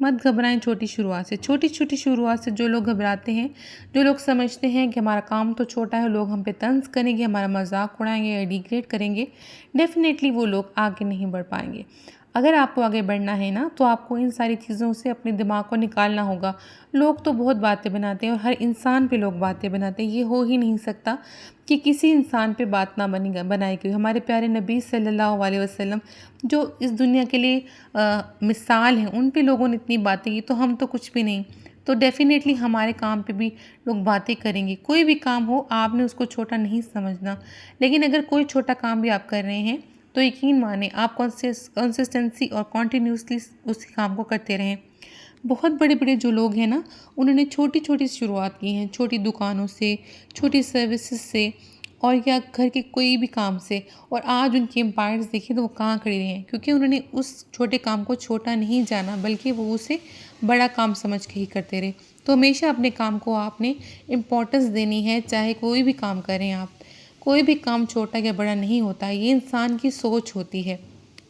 مت گھبرائیں چھوٹی شروعات سے۔ چھوٹی چھوٹی شروعات سے جو لوگ گھبراتے ہیں، جو لوگ سمجھتے ہیں کہ ہمارا کام تو چھوٹا ہے، لوگ ہم پہ طنز کریں گے، ہمارا مذاق اڑائیں گے یا ڈیگریڈ کریں گے، ڈیفینیٹلی وہ لوگ آگے نہیں بڑھ پائیں گے۔ اگر آپ کو آگے بڑھنا ہے نا تو آپ کو ان ساری چیزوں سے اپنے دماغ کو نکالنا ہوگا۔ لوگ تو بہت باتیں بناتے ہیں اور ہر انسان پہ لوگ باتیں بناتے ہیں، یہ ہو ہی نہیں سکتا کہ کسی انسان پہ بات نہ بنائی گئی۔ ہمارے پیارے نبی صلی اللہ علیہ وسلم جو اس دنیا کے لیے مثال ہیں، ان پہ لوگوں نے اتنی باتیں کی تو ہم تو کچھ بھی نہیں۔ تو ڈیفینیٹلی ہمارے کام پہ بھی لوگ باتیں کریں گے۔ کوئی بھی کام ہو آپ نے اس کو چھوٹا نہیں سمجھنا، لیکن اگر کوئی چھوٹا کام بھی آپ کر رہے ہیں تو یقین مانیں آپ کنسسٹنسی اور کنٹینیوسلی اس کام کو کرتے رہیں۔ بہت بڑے بڑے جو لوگ ہیں نا، انہوں نے چھوٹی چھوٹی شروعات کی ہیں، چھوٹی دکانوں سے، چھوٹی سروسز سے اور یا گھر کے کوئی بھی کام سے، اور آج ان کی امپائرز دیکھیں تو وہ کہاں کھڑے ہیں، کیونکہ انہوں نے اس چھوٹے کام کو چھوٹا نہیں جانا بلکہ وہ اسے بڑا کام سمجھ کے ہی کرتے رہے۔ تو ہمیشہ اپنے کام کو آپ نے امپورٹنس دینی ہے، چاہے کوئی بھی کام کریں آپ۔ کوئی بھی کام چھوٹا یا بڑا نہیں ہوتا، یہ انسان کی سوچ ہوتی ہے۔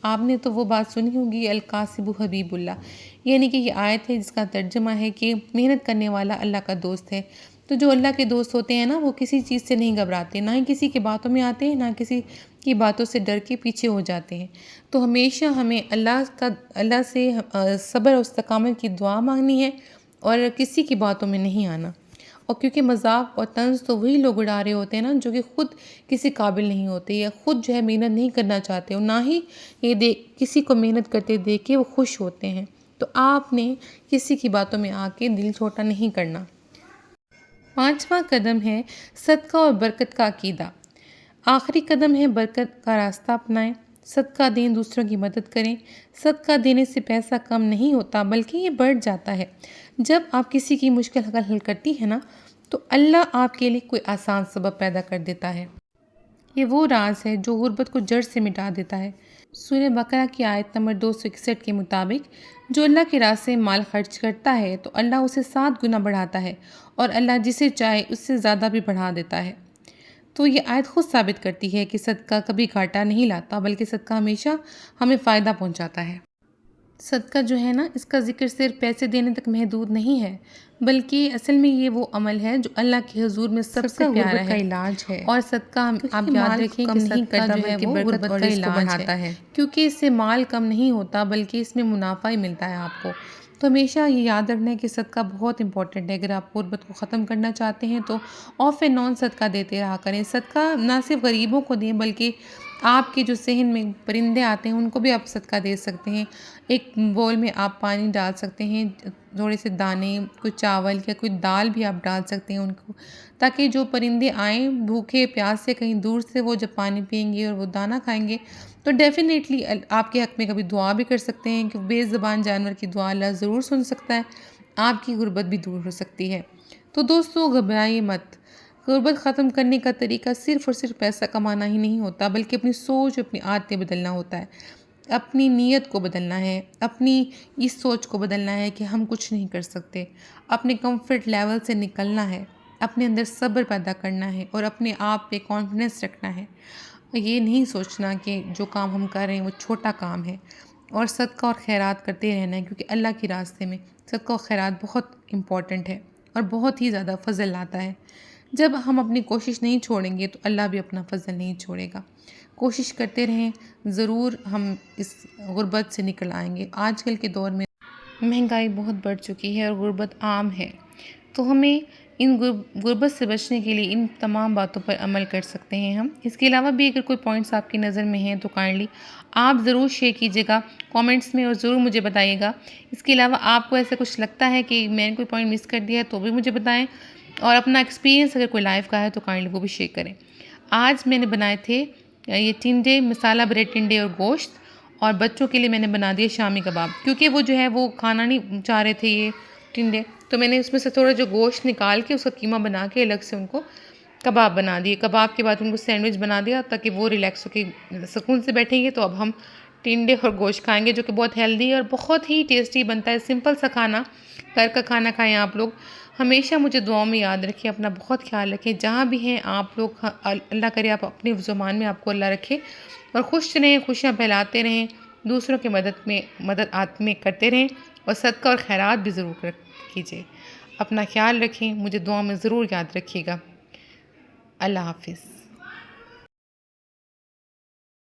آپ نے تو وہ بات سنی ہوگی القاسب حبیب اللہ، یعنی کہ یہ آیت ہے جس کا ترجمہ ہے کہ محنت کرنے والا اللہ کا دوست ہے۔ تو جو اللہ کے دوست ہوتے ہیں نا، وہ کسی چیز سے نہیں گھبراتے، نہ ہی کسی کی باتوں میں آتے ہیں، نہ کسی کی باتوں سے ڈر کے پیچھے ہو جاتے ہیں۔ تو ہمیشہ ہمیں اللہ سے صبر اور استقامت کی دعا مانگنی ہے اور کسی کی باتوں میں نہیں آنا۔ اور کیونکہ مذاق اور طنز تو وہی لوگ اڑا رہے ہوتے ہیں نا جو کہ خود کسی قابل نہیں ہوتے یا خود جو ہے محنت نہیں کرنا چاہتے، اور نہ ہی یہ کسی کو محنت کرتے دیکھ کے وہ خوش ہوتے ہیں۔ تو آپ نے کسی کی باتوں میں آ کے دل چھوٹا نہیں کرنا۔ 5واں قدم ہے صدقہ اور برکت کا عقیدہ۔ آخری قدم ہے برکت کا راستہ اپنائیں، صدقہ دیں، دوسروں کی مدد کریں۔ صدقہ دینے سے پیسہ کم نہیں ہوتا بلکہ یہ بڑھ جاتا ہے۔ جب آپ کسی کی مشکل حل کرتی ہیں نا تو اللہ آپ کے لیے کوئی آسان سبب پیدا کر دیتا ہے۔ یہ وہ راز ہے جو غربت کو جڑ سے مٹا دیتا ہے۔ سورہ بقرہ کی آیت نمبر 261 کے مطابق جو اللہ کے راستے میں مال خرچ کرتا ہے تو اللہ اسے 7 گنا بڑھاتا ہے، اور اللہ جسے چاہے اس سے زیادہ بھی بڑھا دیتا ہے۔ تو یہ آیت خود ثابت کرتی ہے کہ صدقہ کبھی گھاٹا نہیں لاتا بلکہ صدقہ ہمیشہ ہمیں فائدہ پہنچاتا ہے۔ صدقہ جو ہے نا، اس کا ذکر صرف پیسے دینے تک محدود نہیں ہے، بلکہ اصل میں یہ وہ عمل ہے جو اللہ کے حضور میں سب سے پیارا ہے، علاج ہے۔ اور صدقہ آپ یاد رکھیں کہ صدقہ جو ہے وہ غربت کا علاج بڑھاتا ہے، کیونکہ اس سے مال کم نہیں ہوتا بلکہ اس میں منافع ہی ملتا ہے آپ کو۔ تو ہمیشہ یہ یاد رکھنا ہے کہ صدقہ بہت امپورٹنٹ ہے۔ اگر آپ غربت کو ختم کرنا چاہتے ہیں تو آف اینڈ آن صدقہ دیتے رہا کریں۔ صدقہ نہ صرف غریبوں کو دیں بلکہ آپ کے جو صحن میں پرندے آتے ہیں ان کو بھی آپ صدقہ دے سکتے ہیں۔ ایک بول میں آپ پانی ڈال سکتے ہیں، تھوڑے سے دانے، کوئی چاول یا کوئی دال بھی آپ ڈال سکتے ہیں ان کو، تاکہ جو پرندے آئیں بھوکے پیاس سے کہیں دور سے، وہ جب پانی پئیں گے اور وہ دانہ کھائیں گے تو ڈیفینیٹلی آپ کے حق میں کبھی دعا بھی کر سکتے ہیں کہ بے زبان جانور کی دعا اللہ ضرور سن سکتا ہے، آپ کی غربت بھی دور ہو سکتی ہے۔ تو دوستو گھبرائیے مت۔ غربت ختم کرنے کا طریقہ صرف اور صرف پیسہ کمانا ہی نہیں ہوتا بلکہ اپنی سوچ، اپنی عادتیں بدلنا ہوتا ہے، اپنی نیت کو بدلنا ہے، اپنی اس سوچ کو بدلنا ہے کہ ہم کچھ نہیں کر سکتے، اپنے کمفرٹ لیول سے نکلنا ہے، اپنے اندر صبر پیدا کرنا ہے اور اپنے آپ پہ کانفیڈنس رکھنا ہے۔ یہ نہیں سوچنا کہ جو کام ہم کر رہے ہیں وہ چھوٹا کام ہے، اور صدقہ اور خیرات کرتے رہنا ہے، کیونکہ اللہ کے راستے میں صدقہ اور خیرات بہت امپورٹنٹ ہے اور بہت ہی زیادہ فضل لاتا ہے۔ جب ہم اپنی کوشش نہیں چھوڑیں گے تو اللہ بھی اپنا فضل نہیں چھوڑے گا۔ کوشش کرتے رہیں، ضرور ہم اس غربت سے نکل آئیں گے۔ آج کل کے دور میں مہنگائی بہت بڑھ چکی ہے اور غربت عام ہے، تو ہمیں ان غربت سے بچنے کے لیے ان تمام باتوں پر عمل کر سکتے ہیں ہم۔ اس کے علاوہ بھی اگر کوئی پوائنٹس آپ کی نظر میں ہیں تو کائنڈلی آپ ضرور شیئر کیجیے گا کامنٹس میں اور ضرور مجھے بتائیے گا۔ اس کے علاوہ آپ کو ایسا کچھ لگتا ہے کہ میں نے کوئی پوائنٹ مس کر دیا ہے تو بھی مجھے بتائیں، اور اپنا ایکسپیرینس اگر کوئی لائف کا ہے تو کائنڈلی وہ بھی شیئر کریں۔ آج میں نے بنائے تھے یہ ٹنڈے، مسالہ بریڈ ٹنڈے اور گوشت، اور بچوں کے لیے میں نے بنا دیا شامی کباب، کیونکہ وہ جو ہے وہ کھانا نہیں چاہ رہے تھے یہ ٹنڈے، تو میں نے اس میں سے تھوڑا جو گوشت نکال کے اس کا قیمہ بنا کے الگ سے ان کو کباب بنا دیے۔ کباب کے بعد ان کو سینڈوچ بنا دیا تاکہ وہ ریلیکس ہو کے سکون سے بیٹھیں گے۔ تو اب ہم ٹنڈے اور گوشت کھائیں گے جو کہ بہت ہیلدی ہے اور بہت ہی ٹیسٹی بنتا ہے۔ سمپل سا کھانا، گھر کا کھانا کھائیں آپ لوگ۔ ہمیشہ مجھے دعاؤں میں یاد رکھیں، اپنا بہت خیال رکھیں، جہاں بھی ہیں آپ لوگ، اللہ کرے آپ اپنے زمان میں آپ کو اللہ رکھے، اور خوش رہیں، خوشیاں پھیلاتے رہیں، دوسروں کی مدد میں کرتے رہیں، اور صدقہ اور خیرات بھی ضرور کیجیے۔ اپنا خیال رکھیں، مجھے دعا میں ضرور یاد رکھیے گا۔ اللہ حافظ۔